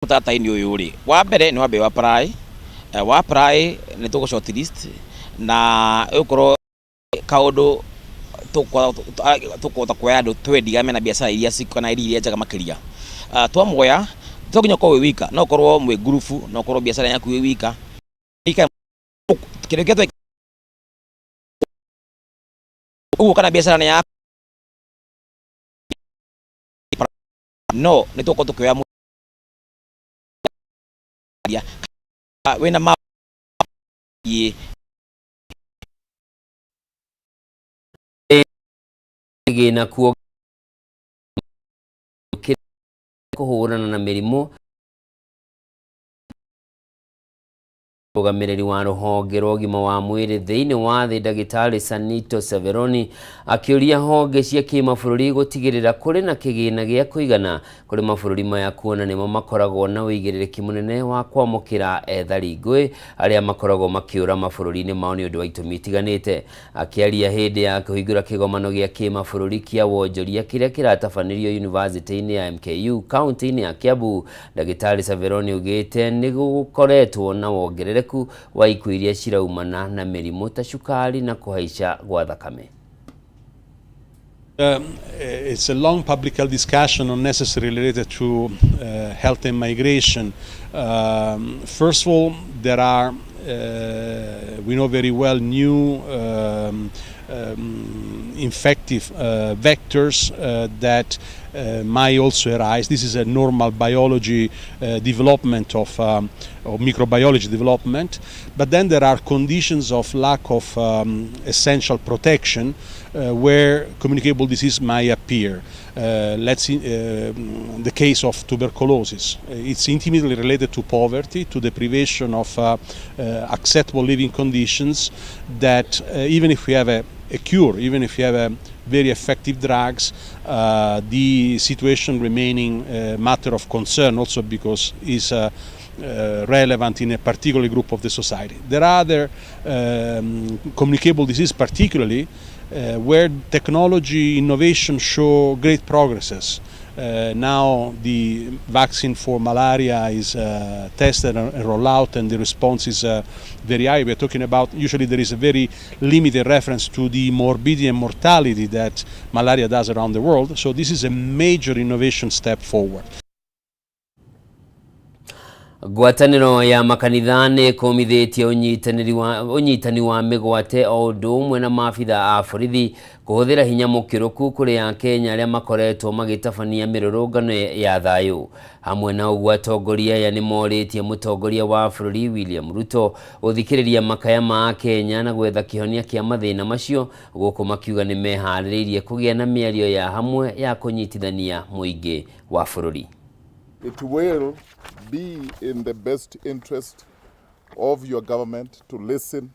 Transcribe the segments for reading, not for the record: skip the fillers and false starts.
Mutata-ini uyu ri wa mbere ni wambe wa apply ni tugo shortlist na ukoro kaundu tukota kwa andu twendigame na biashara iria cikona iria njaga makiria twamuoya tuginya ko wika no korwo mwe group no korwo biashara yaku wika kile kitu ugo kana biashara yaku no ni tuko tukioya wena ma ye gina kuhurana na mirimu Mugamiriri wa ruhonge rwa ũgima wa mwĩrĩ thĩinĩ wa thĩ Ndagĩtarĩ Sanito Severoni akĩũria honge cia kĩmabũrũri gũtigĩrĩra kũrĩ na kĩgĩna gĩa kũigana kũrĩ mabũrũri maya kuona nĩmo makoragwo na ũigĩrĩrĩki mũnene wa kwamũkĩra ethari ngũĩ arĩa makoragwo makĩũra mabũrũri-inĩ mao nĩ ũndũ wa itũmi itiganĩte. Akĩaria hĩndĩ ya kũhingũra kĩgomano gĩa kĩmabũrũri kĩa wonjoria kĩrĩa kĩratabanĩrio yunivasĩtĩ-inĩ ya MKU kaunti-inĩ ya Kiambu, Ndagĩtarĩ Severoni augĩte nĩ gũkoretwo na wongerereku wa ikuũ iria ciraumana na mĩrimũ ta cukari na kũhaica gwa thakame. It's a long public health discussion unnecessarily related to health and migration. First of all, there are, we know very well, new infective vectors that might also arise. This is a normal biology development of microbiology development, but then there are conditions of lack of essential protection where communicable disease might appear. Let's see the case of tuberculosis. It's intimately related to poverty, to deprivation of acceptable living conditions that even if we have a cure, even if you have very effective drugs, the situation remaining a matter of concern also because it's relevant in a particular group of the society. There are other communicable diseases particularly where technology innovation show great progresses. Now the vaccine for malaria is tested and rolled out and the response is very high. We're talking about, usually there is a very limited reference to the morbidity and mortality that malaria does around the world. So this is a major innovation step forward. Ngwatanĩro ya makanitha nĩ kũmithĩtie ũnyitani wa mĩgwate o ũndũ ũmwe na maabitha a borithi kũhũthĩra hinya mũkĩrũku kũrĩ Akenya arĩa makoretwo magĩtabania mĩrũrũngano ya thayũ. Hamwe na ũguo atongoria aya nĩ morĩtie mũtongoria wa bũrũri William Ruto gũthikĩrĩria makaya ma Akenya na gwetha kĩhonia kĩa mathĩna macio, gũkũ makiuga nĩ meharĩrĩirie kũgĩa na mĩario ya hamwe ya kũnyitithania mũingĩ wa bũrũri. It will be in the best interest of your government to listen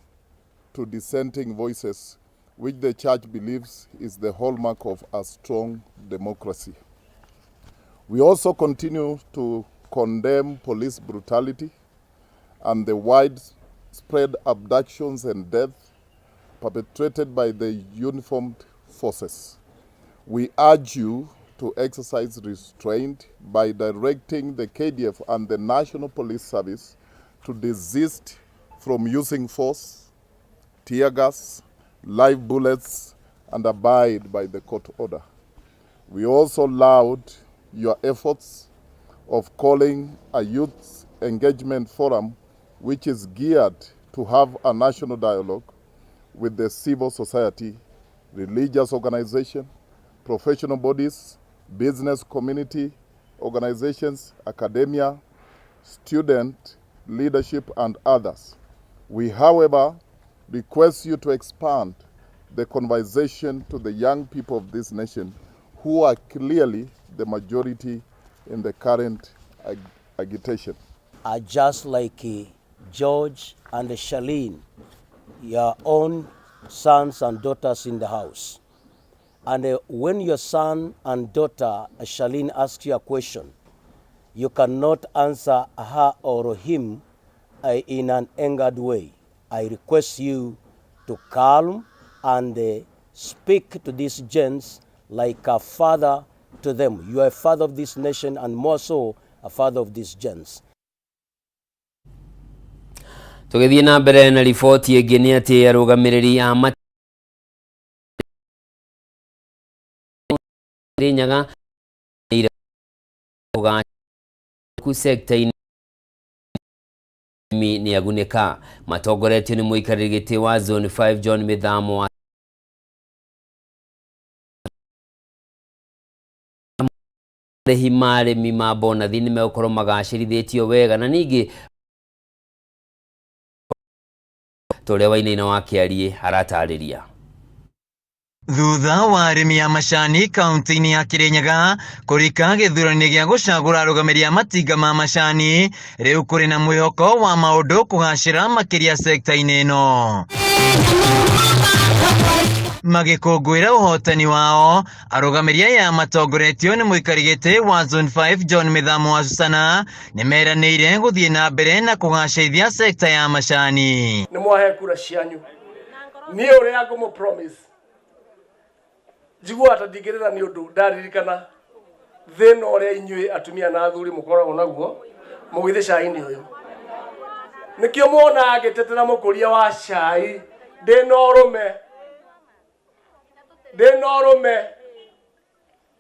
to dissenting voices, which the church believes is the hallmark of a strong democracy. We also continue to condemn police brutality and the widespread abductions and death perpetrated by the uniformed forces. We urge you to exercise restraint by directing the KDF and the National Police Service to desist from using force, tear gas, live bullets, and abide by the court order. We also laud your efforts of calling a youth engagement forum which is geared to have a national dialogue with the civil society, religious organization, professional bodies, business community organizations, academia, student leadership, and others. We, however, request you to expand the conversation to the young people of this nation who are clearly the majority in the current agitation. Just like George and Charlene, your own sons and daughters in the house. And when your son and daughter, Charlene, asks you a question, you cannot answer her or him in an angered way. I request you to calm and speak to these gents like a father to them. You are a father of this nation, and more so a father of these gents. Tugithie na mbere na riboti ĩngĩ nĩ atĩ arũgamĩrĩri a Kirinyaga sekta-inĩ nĩ agunĩka. Matongoretio nĩ mũikarĩri gĩtĩ wa Zone 5 John Mithamo marĩhi ma arĩmi ma bonathi nĩ megũkorwo magacĩrithĩtio wega, na ningĩ Tũrĩa Wainaina wa Kĩariĩ aratarĩria. Thutha wa arĩmi a macani kaunti-inĩ ya Kirinyaga kũrika gĩthurano gĩa gũcagũra arũgamĩrĩri a matinga ma macani, rĩu kũrĩ na mwĩhoko wa maũndũ kũgacĩra makĩria sekta-inĩ ĩno. Magĩkũngũĩra ũhotani wao, arũgamĩrĩri aya matongoretio nĩ mũikari gĩtĩ wa Zone 5 John Mithamo wa Susana nĩ meranĩire gũthiĩ na mbere na kũgacĩrithia sekta ya macani. Nĩ mwahe kura cianyu. Niĩ ũrĩa ngũmũ promise njigua ata ndingĩrĩra nĩ ũndũ ndaririkana thĩna ũrĩa inyuĩ atumia na athuri mũkoragwo naguo mũgĩthĩ cai-inĩ ũyũ. Nĩkĩo muona ngĩtetera mũkũria wa cai ndĩna ũrũme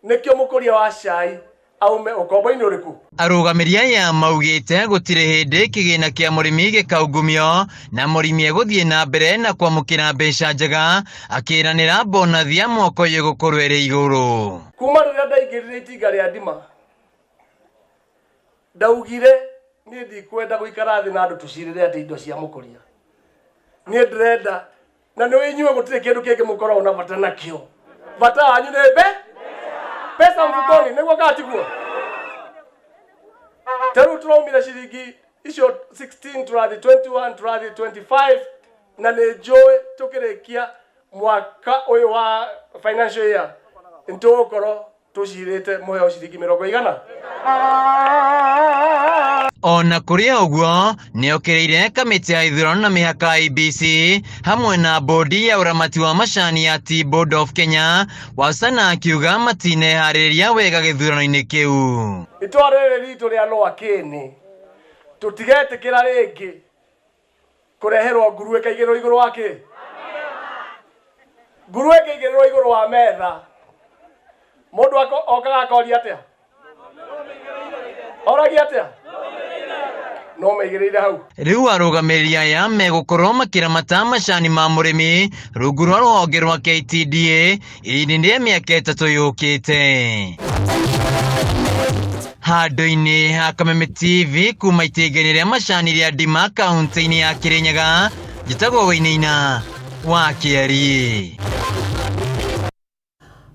nĩkĩo mũkũria wa cai aume ũkombo-inĩ ũrĩkũ. Arũgamĩrĩri aya maugĩte gũtirĩ hĩndĩ kĩgĩna kĩa mũrĩmi gĩkaungumio na mũrĩmi egũthiĩ na mbere na kwamũkĩra mbeca njega, akĩranĩra bonathi ya mwaka ũyũ gũkorwo ĩrĩ igũrũ. Kuma rĩrĩa ndaingĩrire itinga rĩa ndima ndaugire niĩ ndikwenda gũikara thĩ na andũ tũcirĩre atĩ indo cia mũkũria. Niĩ ndĩrenda na nĩ inyuĩ gũtirĩ kĩndũ kĩngĩ mũkoragwo na bata nakĩo. Bata wanyu nĩ pesa mfukoni, nĩguo gatiguo. Teru tũraumire ciringi icio 16 tũrathi 21 tũrathi 25 na nĩ njũĩ tũkĩrĩkia mwaka ũyũ wa financial year nĩtũgũkorwo tũcirĩte mũheo ciringi 100. Ona kũrĩ ũguo nĩokĩrĩire kamĩtĩ ya ithurano na mĩhaka IEBC hamwe na bodi ya ũramati wa macani ya Tea Board of Kenya, Wasana akiuga matineharĩrĩria wega gĩthurano-inĩ kĩu. Itũra rĩrĩ ritũ rĩa Lwakĩni tũtigetĩkĩra rĩngĩ kũreherwo nguruwe ĩkaigĩrĩrwo igũrũ wa kĩ? Nguruwe ĩkaigĩrĩrwo igũrũ wa metha. Mũndũ okaga akoria atĩa? Oragia atĩa? No meigĩrĩire hau. Rĩu arũgamĩrĩri aya megũkorwo makĩramata macani ma mũrĩmi rungu rwa rũhonge rwa KTDA ihinda rĩa mĩaka 3 yũkĩte. Handũ-inĩ ha Kameme TV kuma itinga-inĩ rĩa macani rĩa Ndima kaunti-inĩ ya Kirinyaga, njĩtagwo Wainaina wa Kĩariĩ.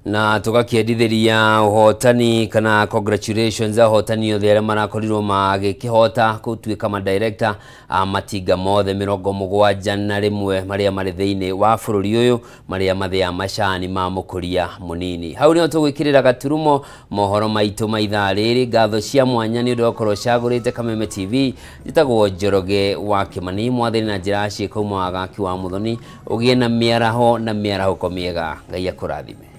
Na tũgakĩendithĩria ũhotani kana congratulations ahotani othe arĩa marakorirwo magĩkĩhota gũtuĩka madirector a matinga mothe 71 marĩa marĩ thĩinĩ wa bũrũri ũyũ marĩa mathĩa macani ma mũkũria mũnini. Hau nĩho tũgwĩkĩrĩra gaturumo mohoro maitũ ma ithaa rĩrĩ. Ngatho cia mwanya nĩ ũndũ wa gũkorwo cagũrĩte Kameme TV. Njĩtagwo Njoroge wa Kĩmani, mwathani na njĩra ciĩkauma wagaki wa Mũthoni, ũgĩe na mĩaraho na mĩarahũko mĩega. Ngai akũrathime.